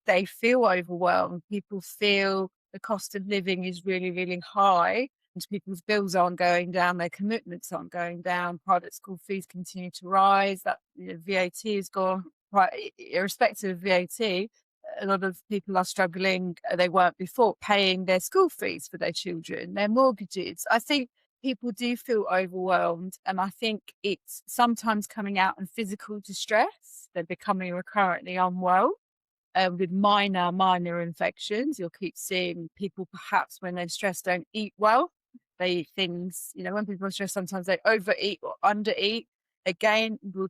they feel overwhelmed. People feel the cost of living is really, really high, and people's bills aren't going down, their commitments aren't going down, private school fees continue to rise, that VAT has gone, right, irrespective of VAT. A lot of people are struggling, they weren't before, paying their school fees for their children, their mortgages. I think people do feel overwhelmed, and I think it's sometimes coming out in physical distress. They're becoming recurrently unwell with minor infections. You'll keep seeing people perhaps when they're stressed don't eat well. They eat things, when people are stressed, sometimes they overeat or undereat. Again, we'll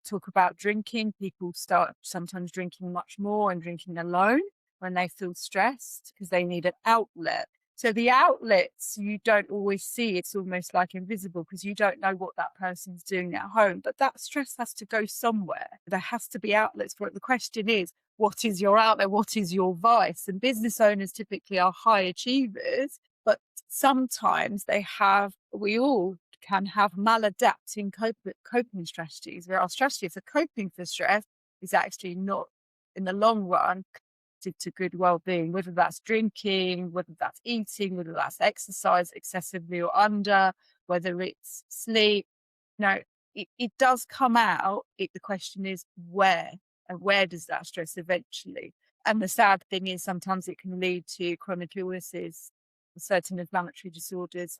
talk about drinking. People start sometimes drinking much more and drinking alone when they feel stressed because they need an outlet. So the outlets you don't always see. It's almost like invisible because you don't know what that person's doing at home. But that stress has to go somewhere. There has to be outlets for it. The question is, what is your outlet? What is your vice? And business owners typically are high achievers, but sometimes we all can have maladapting coping strategies, where our strategy for coping for stress is actually not, in the long run, to good well-being, whether that's drinking, whether that's eating, whether that's exercise excessively or under, whether it's sleep. It does come out. The question is where, and where does that stress eventually? And the sad thing is sometimes it can lead to chronic illnesses, certain inflammatory disorders,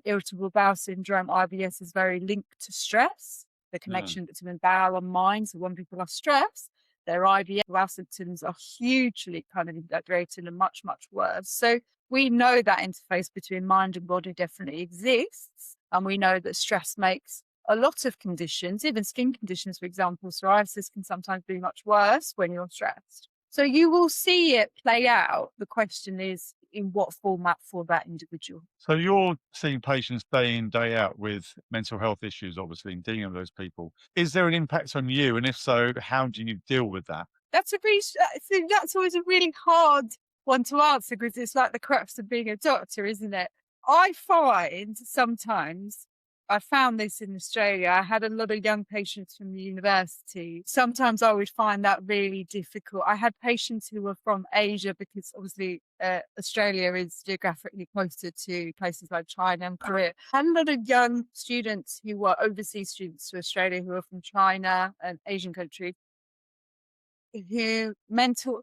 irritable bowel syndrome, IBS is very linked to stress, the connection between bowel and mind. So when people are stressed, their IBS bowel symptoms are hugely kind of exaggerated and much, much worse. So we know that interface between mind and body definitely exists. And we know that stress makes a lot of conditions, even skin conditions, for example, psoriasis can sometimes be much worse when you're stressed. So you will see it play out. The question is in what format for that individual. So you're seeing patients day in, day out with mental health issues, obviously, and dealing with those people. Is there an impact on you? And if so, how do you deal with that? That's always a really hard one to answer because it's like the crux of being a doctor, isn't it? I find sometimes, I found this in Australia, I had a lot of young patients from the university. Sometimes I would find that really difficult. I had patients who were from Asia because obviously Australia is geographically closer to places like China and Korea. I had a lot of young students who were overseas students to Australia who are from China and Asian countries, who mental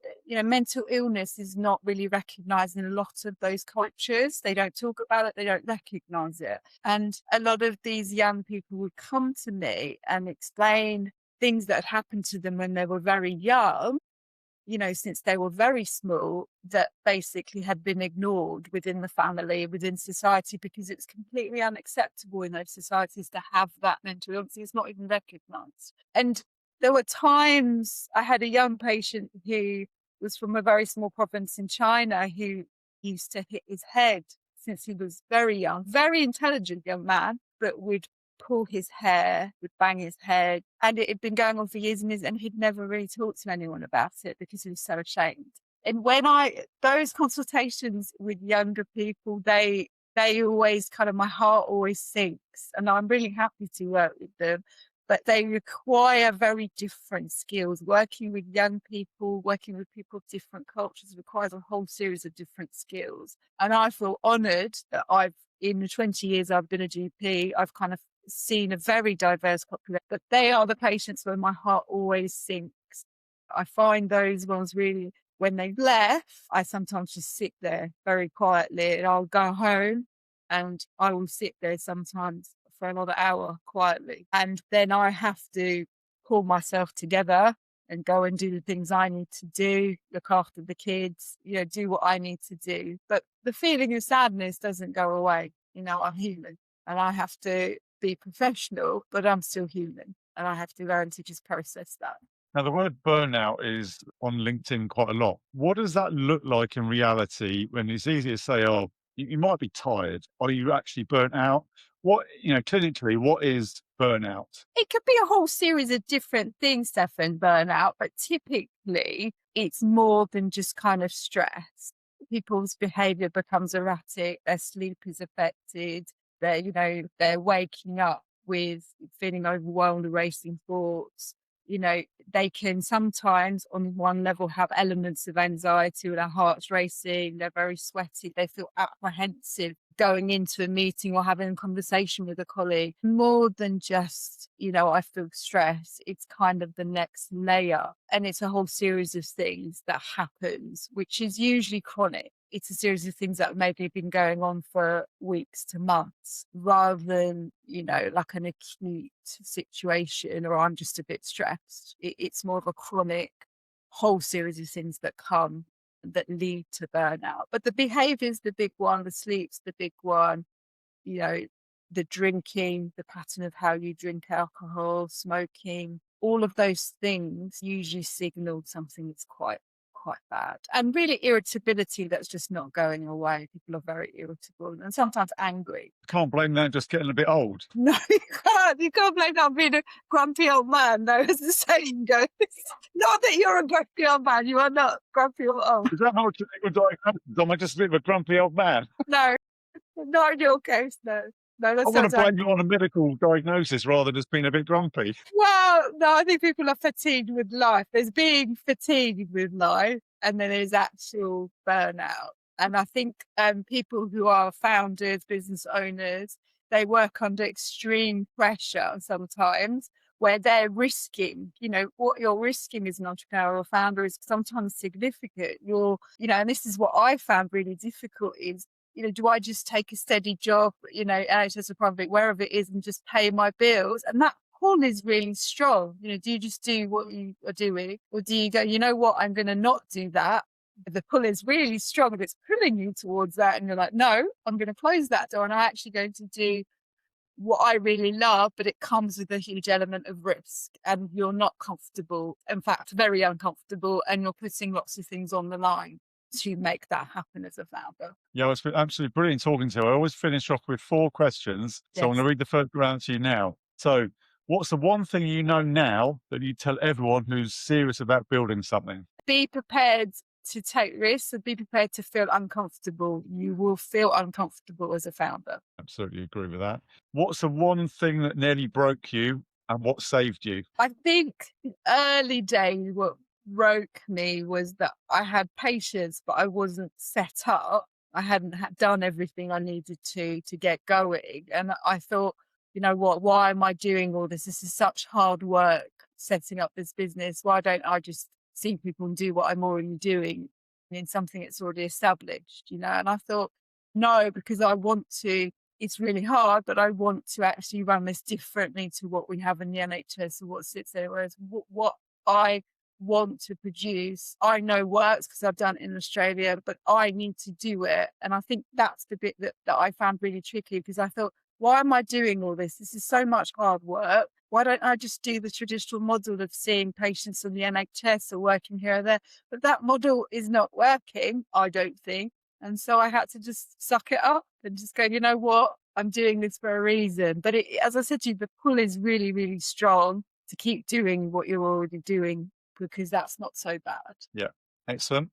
illness is not really recognized in a lot of those cultures. They don't talk about it, they don't recognize it. And a lot of these young people would come to me and explain things that had happened to them when they were very young, since they were very small, that basically had been ignored within the family, within society, because it's completely unacceptable in those societies to have that mental illness. It's not even recognized. And there were times I had a young patient who was from a very small province in China who used to hit his head since he was very young, very intelligent young man, but would pull his hair, would bang his head. And it had been going on for years and years, and he'd never really talked to anyone about it because he was so ashamed. And those consultations with younger people, they always kind of, my heart always sinks, and I'm really happy to work with them. But they require very different skills. Working with young people, working with people of different cultures requires a whole series of different skills. And I feel honoured that in the 20 years I've been a GP, I've kind of seen a very diverse population, but they are the patients where my heart always sinks. I find those ones really, when they've left, I sometimes just sit there very quietly, and I'll go home and I will sit there sometimes for another hour quietly. And then I have to pull myself together and go and do the things I need to do, look after the kids, do what I need to do. But the feeling of sadness doesn't go away. I'm human and I have to be professional, but I'm still human and I have to learn to just process that. Now, the word burnout is on LinkedIn quite a lot. What does that look like in reality when it's easy to say, oh, you might be tired? Are you actually burnt out? Clinically, what is burnout? It could be a whole series of different things, Stefan, burnout, but typically it's more than just kind of stress. People's behavior becomes erratic, their sleep is affected, they're waking up with feeling overwhelmed and racing thoughts. They can sometimes on one level have elements of anxiety, with their hearts racing, they're very sweaty, they feel apprehensive going into a meeting or having a conversation with a colleague. More than just, I feel stress, it's kind of the next layer. And it's a whole series of things that happens, which is usually chronic. It's a series of things that maybe been going on for weeks to months rather than, like an acute situation or I'm just a bit stressed. It's more of a chronic whole series of things that come that lead to burnout. But the behavior's the big one, the sleep's the big one, you know, the drinking, the pattern of how you drink alcohol, smoking, all of those things usually signal something that's quite bad. And really irritability that's just not going away. People are very irritable and sometimes angry. Can't blame that just getting a bit old. No, you can't. You can't blame that on being a grumpy old man, though, as the saying goes. Not that you're a grumpy old man. You are not grumpy or old. Is that not a medical diagnosis? Am I just a bit of a grumpy old man? No, not in your case, no. No, I that want to sounds like... blame you on a medical diagnosis rather than just being a bit grumpy. Well, no, I think people are fatigued with life. There's being fatigued with life, and then there's actual burnout. And I think people who are founders, business owners, they work under extreme pressure sometimes where they're risking, what you're risking as an entrepreneur or founder is sometimes significant. And this is what I found really difficult is, do I just take a steady job, NHS or private, wherever it is, and just pay my bills? And that pull is really strong. Do you just do what you are doing? Or do you go, you know what, I'm going to not do that? The pull is really strong and it's pulling you towards that. And you're like, no, I'm going to close that door and I'm actually going to do what I really love, but it comes with a huge element of risk and you're not comfortable, in fact, very uncomfortable, and you're putting lots of things on the line to make that happen as a founder. Yeah, it's been absolutely brilliant talking to you. I always finish off with 4 questions. So I'm going to read the first round to you now. So what's the one thing you know now that you tell everyone who's serious about building something? Be prepared to take risks and be prepared to feel uncomfortable. You will feel uncomfortable as a founder. Absolutely agree with that. What's the one thing that nearly broke you and what saved you? I think the early days, what broke me was that I had patience, but I wasn't set up. I hadn't done everything I needed to get going. And I thought, you know what, why am I doing all this? This is such hard work setting up this business. Why don't I just see people and do what I'm already doing in something that's already established, And I thought, no, because I want to, it's really hard, but I want to actually run this differently to what we have in the NHS or what sits there. Whereas what I want to produce, I know works because I've done it in Australia, but I need to do it. And I think that's the bit that I found really tricky because I thought, why am I doing all this? This is so much hard work. Why don't I just do the traditional model of seeing patients in the NHS or working here or there? But that model is not working, I don't think. And so I had to just suck it up and just go, you know what? I'm doing this for a reason. But as I said to you, the pull is really, really strong to keep doing what you're already doing because that's not so bad. Yeah, excellent.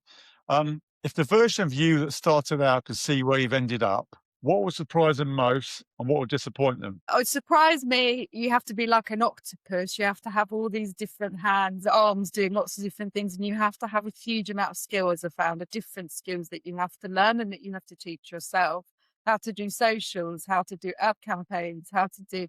If the version of you that started out could see where you've ended up, what would surprise them most and what would disappoint them? It would surprise me. You have to be like an octopus. You have to have all these different hands, arms doing lots of different things. And you have to have a huge amount of skill as a founder, different skills that you have to learn and that you have to teach yourself. How to do socials, how to do ad campaigns, how to do,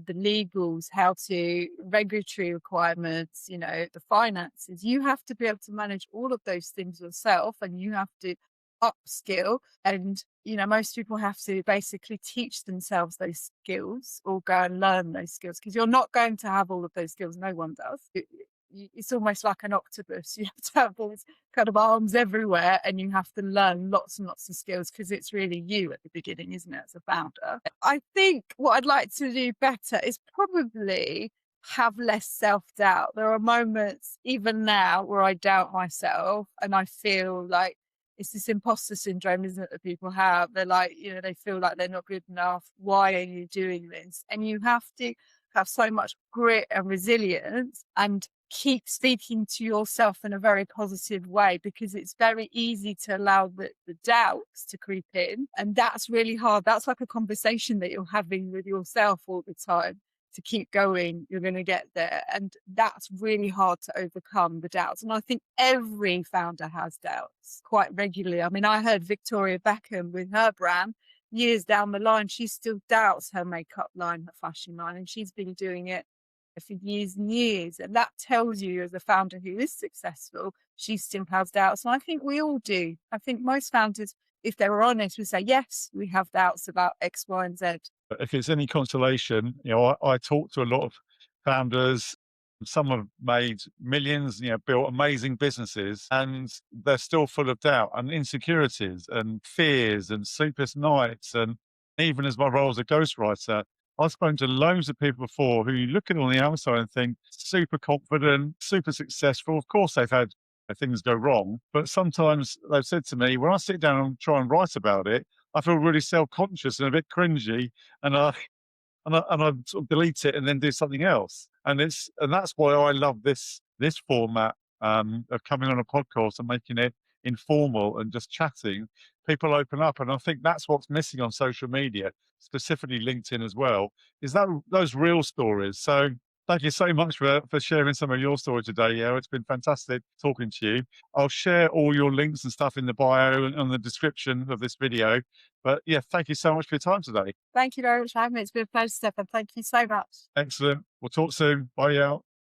the legals, how to regulatory requirements, the finances. You have to be able to manage all of those things yourself and you have to upskill. And, most people have to basically teach themselves those skills or go and learn those skills because you're not going to have all of those skills. No one does. it's almost like an octopus. You have to have these kind of arms everywhere, and you have to learn lots and lots of skills because it's really you at the beginning, isn't it, as a founder? I think what I'd like to do better is probably have less self-doubt. There are moments even now where I doubt myself and I feel like it's this imposter syndrome, isn't it, that people have? They're like, they feel like they're not good enough. Why are you doing this? And you have to have so much grit and resilience and keep speaking to yourself in a very positive way, because it's very easy to allow the doubts to creep in. And that's really hard. That's like a conversation that you're having with yourself all the time. To keep going, you're going to get there. And that's really hard to overcome, the doubts. And I think every founder has doubts quite regularly. I mean, I heard Victoria Beckham with her brand years down the line, she still doubts her makeup line, her fashion line, and she's been doing it for years and years. And that tells you, as a founder who is successful, she still has doubts. And I think we all do. I think most founders, if they were honest, would say, yes, we have doubts about X, Y, and Z. If it's any consolation, I talk to a lot of founders. Some have made millions, built amazing businesses, and they're still full of doubt and insecurities and fears and sleepless nights. And even as my role as a ghostwriter, I've spoken to loads of people before who you look at on the outside and think super confident, super successful. Of course, they've had things go wrong, but sometimes they've said to me, when I sit down and try and write about it, I feel really self-conscious and a bit cringy, and I sort of delete it and then do something else. And that's why I love this format of coming on a podcast and making it informal and just chatting. People open up, and I think that's what's missing on social media, specifically LinkedIn as well, is that those real stories. So thank you so much for sharing some of your story today. Yeah, it's been fantastic talking to you. I'll share all your links and stuff in the bio and on the description of this video. But yeah, thank you so much for your time today. Thank you very much for having me. It's been a pleasure, Steph, and thank you so much. Excellent. We'll talk soon. Bye, Yal.